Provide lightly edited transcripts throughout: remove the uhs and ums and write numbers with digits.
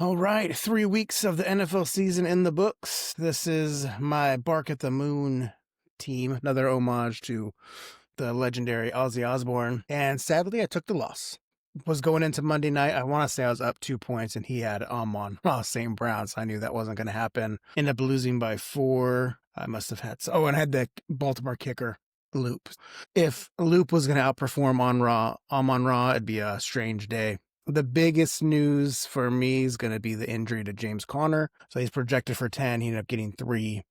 All right, 3 weeks of the NFL season in the books. This is my Bark at the Moon team, another homage to the legendary Ozzy Osbourne. And sadly, I took the loss. Was going into Monday night. I want to say I was up 2 points, and he had Amon St. Brown, so I knew that wasn't going to happen. Ended up losing by 4. I must have had. And I had the Baltimore kicker, Loop. If Loop was going to outperform Amon Ra, it'd be a strange day. The biggest news for me is going to be the injury to James Conner. So he's projected for 10. He ended up getting 3.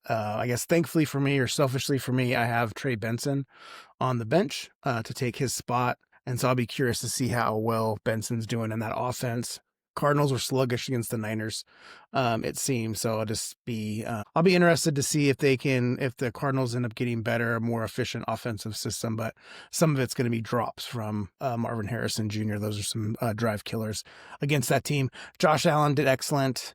I guess thankfully for me, or selfishly for me, I have Trey Benson on the bench to take his spot. And so I'll be curious to see how well Benson's doing in that offense. Cardinals were sluggish against the Niners, it seems. So I'll be interested to see if the Cardinals end up getting better, a more efficient offensive system. But some of it's going to be drops from Marvin Harrison Jr. Those are some drive killers against that team. Josh Allen did excellent,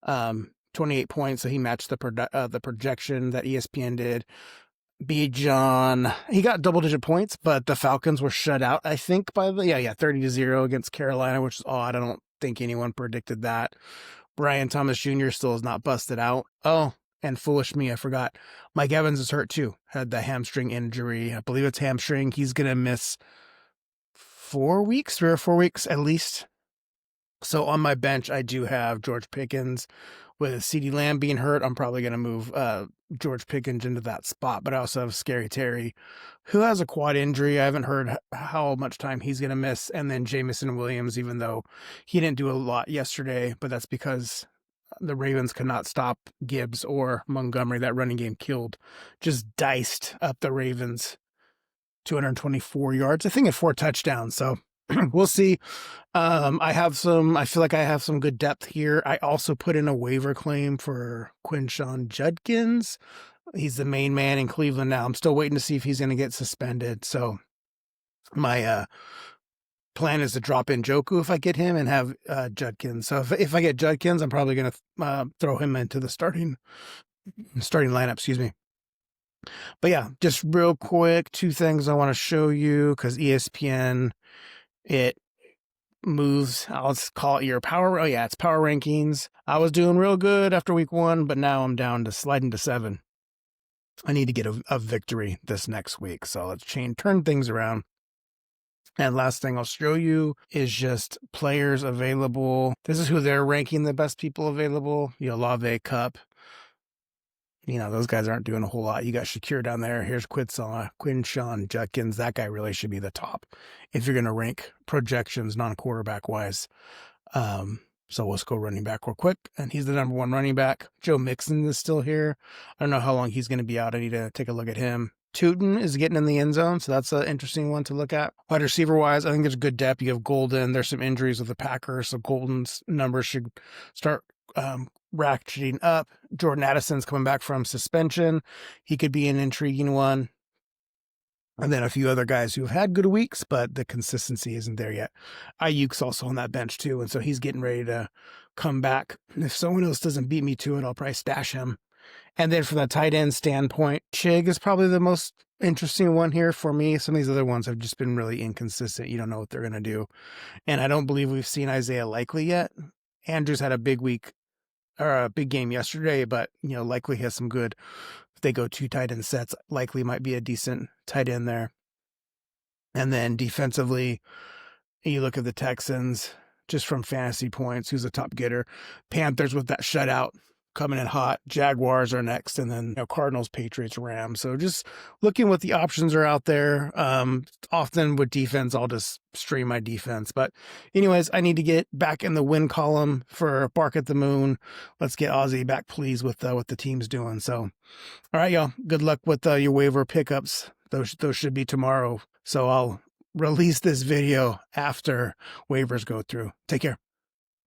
28 points, so he matched the projection that ESPN did. Bijan, he got double-digit points, but the Falcons were shut out, I think, by 30-0 against Carolina, which is odd. I don't think anyone predicted that. Brian Thomas Jr. still is not busted out. Oh, and foolish me, I forgot. Mike Evans is hurt too. Had the hamstring injury. I believe it's hamstring. He's going to miss 4 weeks, 3 or 4 weeks at least. So on my bench, I do have George Pickens. With CeeDee Lamb being hurt, I'm probably going to move George Pickens into that spot. But I also have Scary Terry, who has a quad injury. I haven't heard how much time he's going to miss. And then Jameson Williams, even though he didn't do a lot yesterday, but that's because the Ravens could not stop Gibbs or Montgomery. That running game just diced up the Ravens. 224 yards, I think, at 4 touchdowns. So we'll see. I feel like I have some good depth here. I also put in a waiver claim for Quinshon Judkins. He's the main man in Cleveland now. I'm still waiting to see if he's going to get suspended. So my plan is to drop in Njoku if I get him and have Judkins. So if I get Judkins, I'm probably going to throw him into the starting lineup. Excuse me. But yeah, just real quick, 2 things I want to show you because ESPN, it moves, I'll call it your power. Oh yeah, it's power rankings. I was doing real good after week 1, but now I'm down to sliding to 7. I need to get a victory this next week. So let's turn things around. And last thing I'll show you is just players available. This is who they're ranking the best people available. Olave, Cup. Those guys aren't doing a whole lot. You got Shakir down there. Here's Quinshon Judkins. That guy really should be the top if you're going to rank projections non-quarterback wise. So let's go running back real quick. And he's the number 1 running back. Joe Mixon is still here. I don't know how long he's going to be out. I need to take a look at him. Tootin is getting in the end zone, so that's an interesting one to look at. Wide receiver wise, I think there's good depth. You have Golden. There's some injuries with the Packers, so Golden's numbers should start ratcheting up. Jordan Addison's coming back from suspension. He could be an intriguing one. And then a few other guys who have had good weeks, but the consistency isn't there yet. Ayuk's also on that bench too, and so he's getting ready to come back. If someone else doesn't beat me to it, I'll probably stash him. And then from the tight end standpoint, Chig is probably the most interesting one here for me. Some of these other ones have just been really inconsistent. You don't know what they're going to do. And I don't believe we've seen Isaiah Likely yet. Andrews had a big week or a big game yesterday, but Likely has some good. If they go 2 tight end sets, Likely might be a decent tight end there. And then defensively, you look at the Texans just from fantasy points, who's the top getter. Panthers with that shutout coming in hot. Jaguars are next, and then Cardinals, Patriots, Rams. So just looking what the options are out there. Often with defense, I'll just stream my defense. But anyways, I need to get back in the win column for Bark at the Moon. Let's get Ozzy back pleased with what the team's doing. So, all right, y'all. Good luck with your waiver pickups. Those should be tomorrow. So I'll release this video after waivers go through. Take care.